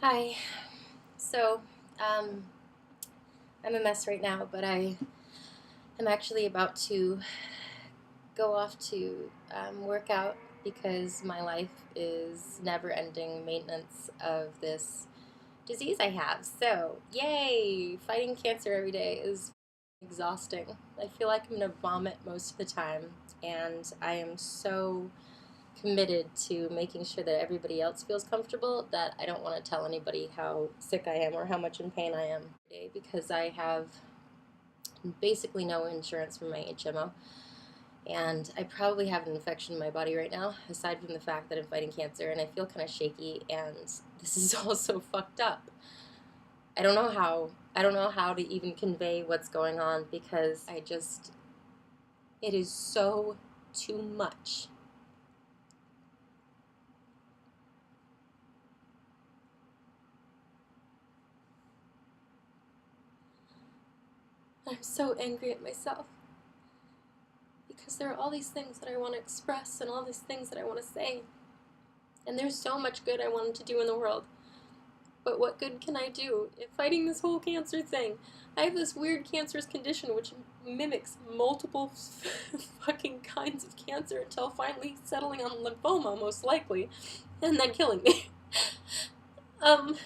Hi. So, um, I'm a mess right now, but I am actually about to go off to work out because my life is never-ending maintenance of this disease I have. So, yay! Fighting cancer every day is exhausting. I feel like I'm gonna vomit most of the time, and I am so committed to making sure that everybody else feels comfortable that I don't want to tell anybody how sick I am or how much in pain I am today because I have basically no insurance from my HMO, and I probably have an infection in my body right now, aside from the fact that I'm fighting cancer, and I feel kind of shaky, and this is also fucked up. I don't know how to even convey what's going on because it is so too much. I'm so angry at myself because there are all these things that I want to express and all these things that I want to say. And there's so much good I wanted to do in the world. But what good can I do in fighting this whole cancer thing? I have this weird cancerous condition which mimics multiple fucking kinds of cancer until finally settling on lymphoma, most likely, and then killing me. um,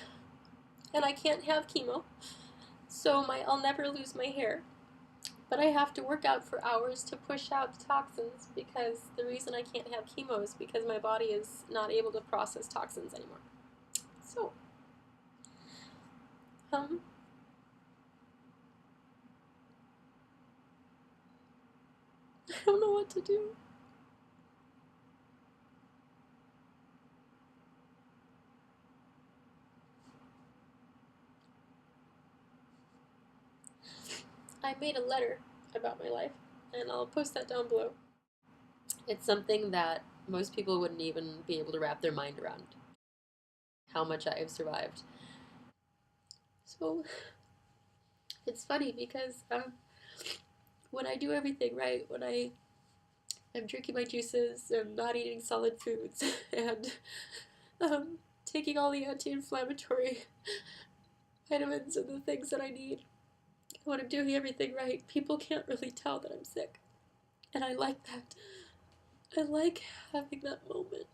and I can't have chemo, so I'll never lose my hair. But I have to work out for hours to push out the toxins because the reason I can't have chemo is because my body is not able to process toxins anymore. So, um, I don't know what to do. I made a letter about my life, and I'll post that down below. It's something that most people wouldn't even be able to wrap their mind around how much I have survived. So, it's funny because when I do everything right, when I'm drinking my juices and not eating solid foods and taking all the anti-inflammatory vitamins and the things that I need, when I'm doing everything right, people can't really tell that I'm sick. And I like that. I like having that moment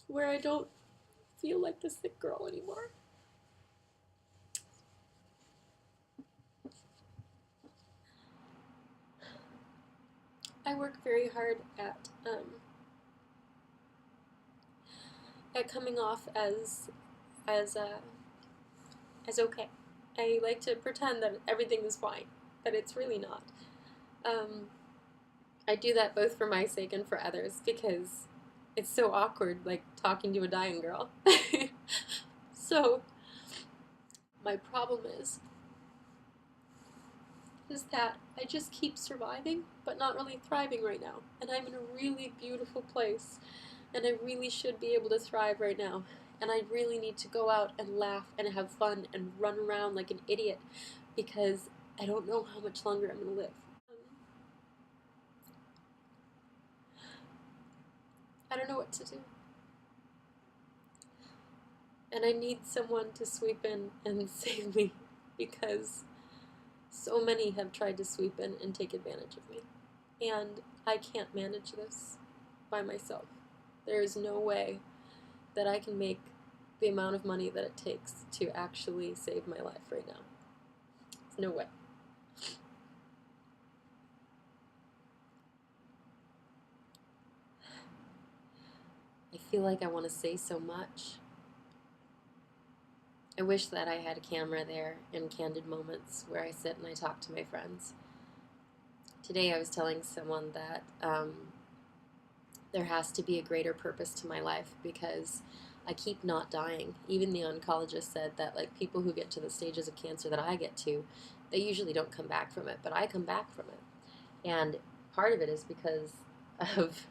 where I don't feel like the sick girl anymore. I work very hard at coming off as as okay. I like to pretend that everything is fine, but it's really not. Um, I do that both for my sake and for others because it's so awkward, like talking to a dying girl. So my problem is that I just keep surviving, but not really thriving right now. And I'm in a really beautiful place, and I really should be able to thrive right now. And I really need to go out and laugh and have fun and run around like an idiot because I don't know how much longer I'm going to live. I don't know what to do. And I need someone to sweep in and save me because so many have tried to sweep in and take advantage of me. And I can't manage this by myself. There is no way that I can make the amount of money that it takes to actually save my life right now. There's no way. I feel like I want to say so much. I wish that I had a camera there in candid moments where I sit and I talk to my friends. Today I was telling someone that there has to be a greater purpose to my life because I keep not dying. Even the oncologist said that like people who get to the stages of cancer that I get to, they usually don't come back from it, but I come back from it. And part of it is because of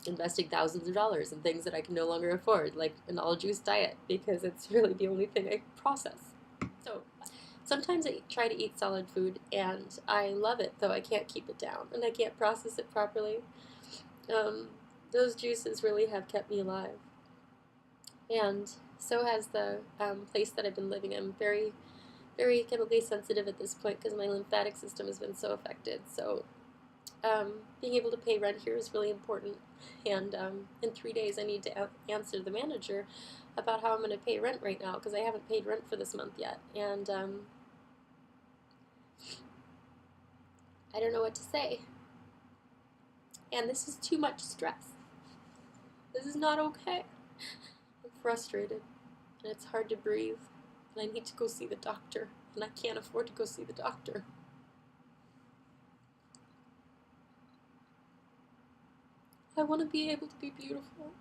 investing thousands of dollars in things that I can no longer afford, like an all juice diet, because it's really the only thing I process. So sometimes I try to eat solid food and I love it, though I can't keep it down and I can't process it properly. Um, those juices really have kept me alive. and so has the place that I've been living. I'm very, very chemically sensitive at this point because my lymphatic system has been so affected. So being able to pay rent here is really important. And in 3 days, I need to answer the manager about how I'm going to pay rent right now because I haven't paid rent for this month yet. And I don't know what to say. And this is too much stress. This is not okay. I'm frustrated, and it's hard to breathe, and I need to go see the doctor, and I can't afford to go see the doctor. I want to be able to be beautiful.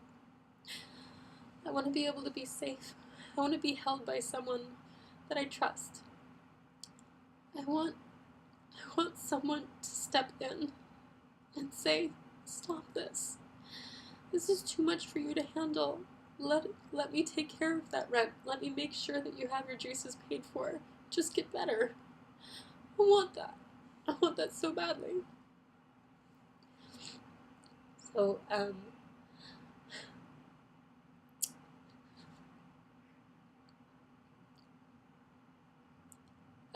I want to be able to be safe. I want to be held by someone that I trust. I want someone to step in and say, stop this. This is too much for you to handle. Let me take care of that rent. Let me make sure that you have your juices paid for. Just get better. I want that. I want that so badly. So, I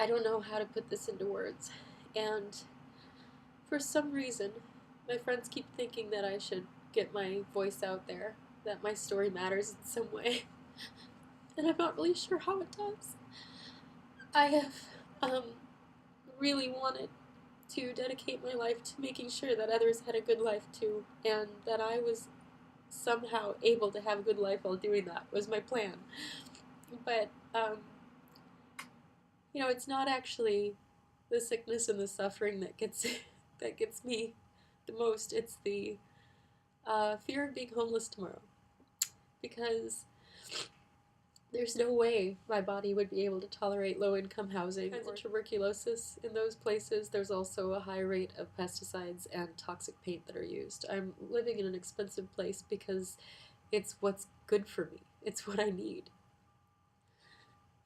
don't know how to put this into words. And for some reason, my friends keep thinking that I should get my voice out there, that my story matters in some way. And I'm not really sure how it does. I have really wanted to dedicate my life to making sure that others had a good life too, and that I was somehow able to have a good life while doing that was my plan. But it's not actually the sickness and the suffering that gets me the most. It's the fear of being homeless tomorrow, because there's no way my body would be able to tolerate low-income housing or tuberculosis in those places. There's also a high rate of pesticides and toxic paint that are used. I'm living in an expensive place because it's what's good for me. It's what I need.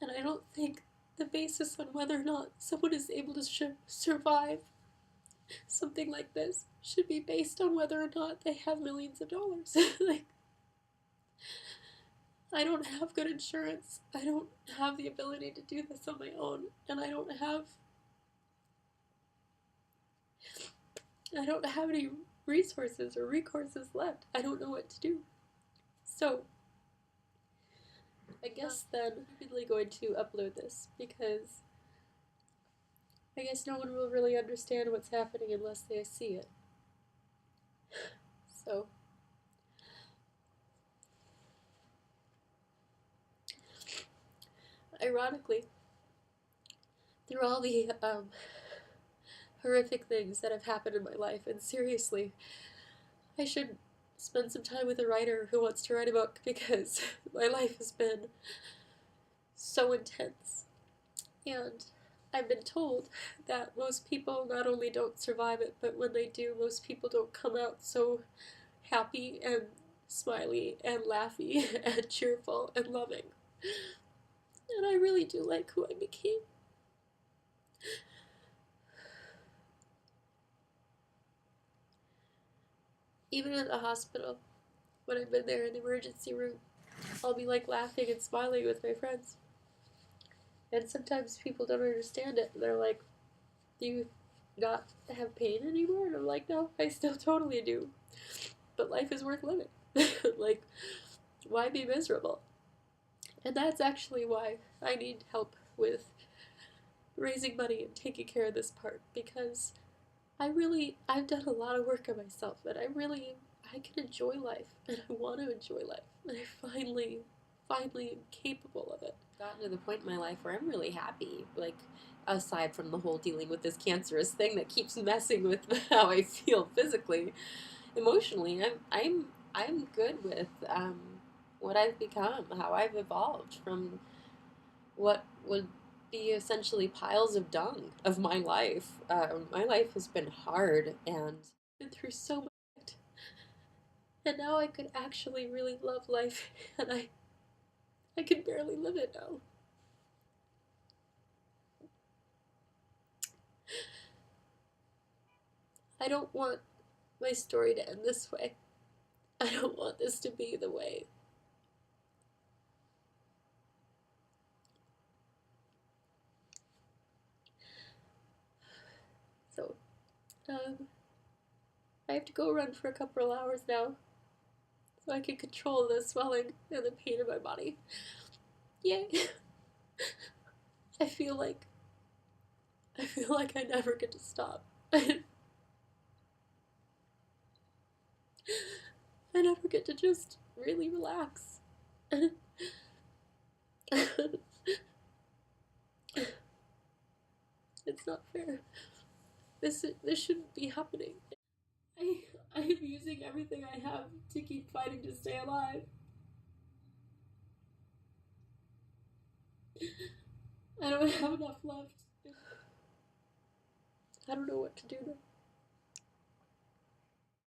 And I don't think the basis on whether or not someone is able to survive something like this should be based on whether or not they have millions of dollars. Like, I don't have good insurance. I don't have the ability to do this on my own, and I don't have any resources or recourses left. I don't know what to do. So, I guess then I'm really going to upload this because I guess no one will really understand what's happening unless they see it. So, ironically, through all the horrific things that have happened in my life, and seriously, I should spend some time with a writer who wants to write a book, because my life has been so intense. And I've been told that most people not only don't survive it, but when they do, most people don't come out so happy and smiley and laughy and cheerful and loving. And I really do like who I became. Even in the hospital, when I've been there in the emergency room, I'll be like laughing and smiling with my friends. And sometimes people don't understand it. They're like, do you not have pain anymore? And I'm like, no, I still totally do. But life is worth living. Like, why be miserable? And that's actually why I need help with raising money and taking care of this part, because I've done a lot of work on myself, and I can enjoy life, and I want to enjoy life, and I finally am capable of it. I've gotten to the point in my life where I'm really happy, like, aside from the whole dealing with this cancerous thing that keeps messing with how I feel physically. Emotionally, I'm good with what I've become, how I've evolved from what would be essentially piles of dung of my life. My life has been hard and been through so much, and now I could actually really love life, and I can barely live it now. I don't want my story to end this way. I don't want this to be the way I have to go run for a couple of hours now, so I can control the swelling and the pain in my body. Yay! I feel like I never get to stop. I never get to just really relax. It's not fair. This shouldn't be happening. I am using everything I have to keep fighting to stay alive. I don't have enough left. I don't know what to do now.